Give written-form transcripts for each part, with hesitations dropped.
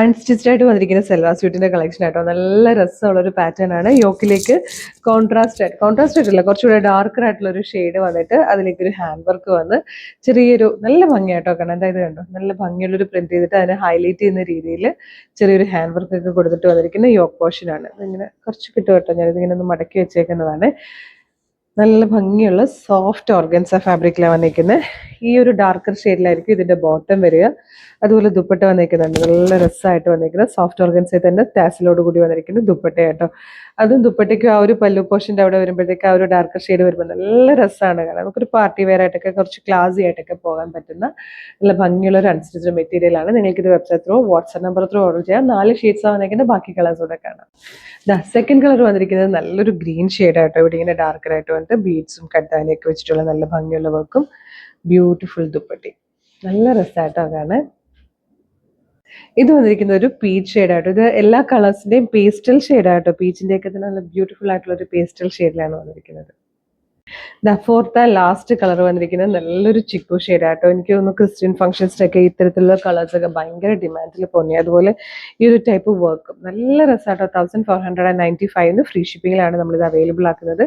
Unstitched ആയിട്ട് വന്നിരിക്കുന്ന salwar സ്യൂട്ടിന്റെ collection ആട്ടോ. നല്ല രസമുള്ള ഒരു പാറ്റേൺ ആണ്. യോക്കിലേക്ക് കോൺട്രാസ്റ്റ് ആയിട്ടില്ല, കുറച്ചുകൂടെ ഡാർക്കർ ആയിട്ടുള്ള ഒരു ഷെയ്ഡ് വന്നിട്ട് അതിലേക്ക് ഒരു ഹാൻഡ് വർക്ക് വന്ന് ചെറിയൊരു നല്ല ഭംഗിയായിട്ടോ കാണാൻ. അതായത് കണ്ടോ, നല്ല ഭംഗിയുള്ളൊരു പ്രിന്റ് ചെയ്തിട്ട് അതിനെ ഹൈലൈറ്റ് ചെയ്യുന്ന രീതിയിൽ ചെറിയൊരു ഹാൻഡ് വർക്ക് ഒക്കെ കൊടുത്തിട്ട് വന്നിരിക്കുന്ന യോക്ക് പോർഷൻ ആണ്. ഇതിങ്ങനെ കുറച്ച് കിട്ടും കേട്ടോ. ഞാനിതിങ്ങനെ ഒന്ന് മടക്കി വെച്ചേക്കുന്നതാണ്. നല്ല ഭംഗിയുള്ള സോഫ്റ്റ് ഓർഗൻസ ഫാബ്രിക്കിലാണ് വന്നിരിക്കുന്നത്. ഈ ഒരു ഡാർക്കർ ഷെയ്ഡിലായിരിക്കും ഇതിന്റെ ബോട്ടം വരിക. അതുപോലെ ദുപ്പട്ട വന്നിരിക്കുന്നുണ്ട്. നല്ല രസമായിട്ട് വന്നിരിക്കുന്നത് സോഫ്റ്റ് ഓർഗൻസയിൽ തന്നെ ടാസിലോട് കൂടി വന്നിരിക്കുന്നത് ദുപ്പട്ടയാട്ടോ. അതും ദുപ്പട്ടയ്ക്കും ആ ഒരു പല്ലു പോർഷൻ്റെ അവിടെ വരുമ്പോഴത്തേക്ക് ആ ഒരു ഡാർക്കർ ഷെയ്ഡ് വരുമ്പോൾ നല്ല രസമാണ് കാണാൻ. നമുക്കൊരു പാർട്ടി വെയർ ആയിട്ടൊക്കെ കുറച്ച് ക്ലാസി ആയിട്ടൊക്കെ പോകാൻ പറ്റുന്ന നല്ല ഭംഗിയുള്ള ഒരു അൺസ്റ്റിച്ച്ഡ് മെറ്റീരിയലാണ്. നിങ്ങൾക്കിത് website through WhatsApp number through order ചെയ്യാം. 4 ഷെയ്ഡ്സാണ് വന്നിരിക്കുന്നത്. ബാക്കി കളേഴ്സ് കൂടെ കാണാം. സെക്കൻഡ് കളർ വന്നിരിക്കുന്നത് നല്ലൊരു ഗ്രീൻ ഷെയ്ഡായിട്ടോ. ഇവിടെ ഇങ്ങനെ ഡാർക്കറായിട്ട് വന്നിട്ട് ബീഡ്സും കട്ടാനിയൊക്കെ വെച്ചിട്ടുള്ള നല്ല ഭംഗിയുള്ള വർക്കും ബ്യൂട്ടിഫുൾ ദുപ്പട്ടി. നല്ല രസമായിട്ടോ കാണാൻ. ഇത് വന്നിരിക്കുന്ന ഒരു പീച്ച് ഷെയ്ഡായിട്ടോ. ഇത് എല്ലാ കളേഴ്സിന്റെയും പേസ്റ്റൽ ഷെയ്ഡായിട്ടോ. പീച്ചിന്റെ ഒക്കെ തന്നെ നല്ല ബ്യൂട്ടിഫുൾ ആയിട്ടുള്ള ഒരു പേസ്റ്റൽ ഷെയ്ഡിലാണ് വന്നിരിക്കുന്നത്. ഫോർത്ത് ലാസ്റ്റ് കളർ വന്നിരിക്കുന്നത് നല്ലൊരു ചിക്കു ഷെയ്ഡായിട്ടോ. എനിക്ക് തോന്നുന്നു ക്രിസ്ത്യൻ ഫംഗ്ഷൻസിനൊക്കെ ഇത്തരത്തിലുള്ള കളേഴ്സൊക്കെ ഭയങ്കര ഡിമാൻഡിൽ പോന്നി. അതുപോലെ ഈ ഒരു ടൈപ്പ് വർക്കും നല്ല രസമായിട്ടോ. 1495 ഫ്രീ ഷിപ്പിങ്ങിലാണ് നമ്മളിത് അവൈലബിൾ ആക്കുന്നത്.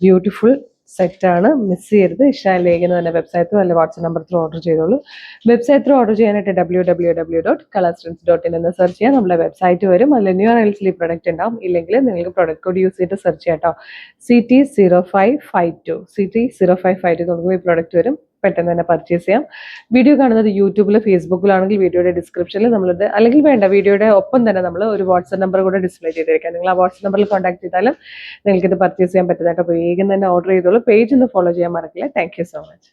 ബ്യൂട്ടിഫുൾ സെറ്റാണ്, മിസ് ചെയ്യരുത്. ഇഷ്ടമല്ലേക്കെന്ന് തന്നെ വെബ്സൈറ്റ് ത്രൂ അല്ലെ വാട്സ്ആപ്പ് നമ്പർ ത്രൂ ഓർഡർ ചെയ്തോളൂ. വെബ്സൈറ്റ് ത്രൂ ഓർഡർ ചെയ്യാനായിട്ട് www.colorstrends.in എന്ന് സെർച്ച് ചെയ്യാം. നമ്മുടെ വെബ്സൈറ്റ് വരും. അതിൽ ന്യൂ അറൈവൽസിൽ ഈ പ്രൊഡക്റ്റ് ഉണ്ടാവും. ഇല്ലെങ്കിൽ നിങ്ങൾക്ക് പ്രൊഡക്റ്റ് കോഡ് യൂസ് ചെയ്തിട്ട് സെർച്ച് ചെയ്യാം കേട്ടോ. CT0552 CT0552 നമുക്ക് ഈ പ്രൊഡക്റ്റ് വരും. പെട്ടെന്ന് തന്നെ പർച്ചേസ് ചെയ്യാം. വീഡിയോ കാണുന്നത് യൂട്യൂബിൽ ഫേസ്ബുക്കിലാണെങ്കിൽ വീഡിയോയുടെ ഡിസ്ക്രിപ്ഷനിൽ നമ്മളിത്, അല്ലെങ്കിൽ വേണ്ട വീഡിയോയുടെ ഒപ്പം തന്നെ നമ്മൾ ഒരു വാട്സ്ആപ്പ് നമ്പർ കൂടെ ഡിസ്പ്ലേ ചെയ്തിരിക്കാം. നിങ്ങൾ ആ വാട്സ്ആപ്പ് നമ്പറിൽ കോൺടാക്ട് ചെയ്താലും നിങ്ങൾക്കിത് പർച്ചേസ് ചെയ്യാൻ പറ്റുന്നതായിട്ട്. അപ്പോൾ വേഗം തന്നെ ഓർഡർ ചെയ്തോളൂ. പേജ് ഒന്ന് ഫോളോ ചെയ്യാൻ മറക്കില്ല. Thank you so much.